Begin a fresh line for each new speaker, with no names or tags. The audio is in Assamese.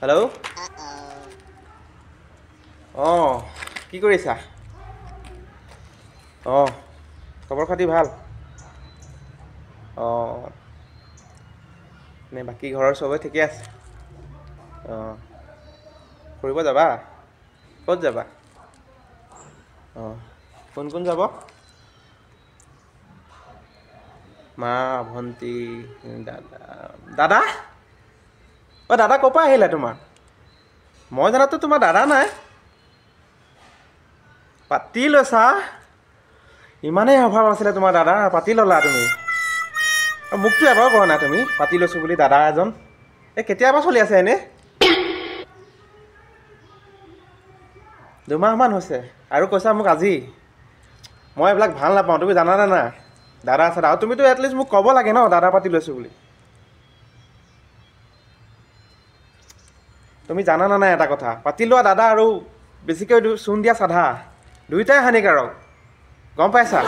হেল্ল'। অঁ কি কৰিছা? অঁ খবৰ খাতি ভাল? অঁ নে বাকী ঘৰৰ চবেই ঠিকে আছে? অঁ ফুৰিব যাবা? ক'ত যাবা? অঁ কোন কোন যাব? মা, ভণ্টি, দাদা। দাদা? অ' দাদা ক'ৰ পৰা আহিলে তোমাৰ? মই জনাততো তোমাৰ দাদা নাই। পাতি লৈছা? ইমানেই অভাৱ আছিলে তোমাৰ দাদা পাতি ল'লা তুমি। মোকতো এবাৰো কোৱা নাই তুমি পাতি লৈছোঁ বুলি দাদা এজন। এই কেতিয়াবা চলি আছে এনেই? 2 মাহমান হৈছে আৰু কৈছা মোক আজি? মই এইবিলাক ভাল নাপাওঁ তুমি জানানে নাই? দাদা চাদা আৰু তুমিতো এটলিষ্ট মোক ক'ব লাগে ন দাদা পাতি লৈছোঁ বুলি। তুমি জানানে নাই এটা কথা পাতি লোৱা দাদা আৰু বেছিকৈ চূণ দিয়া চাধা দুয়োটাই হানিকাৰক গম পাইছা?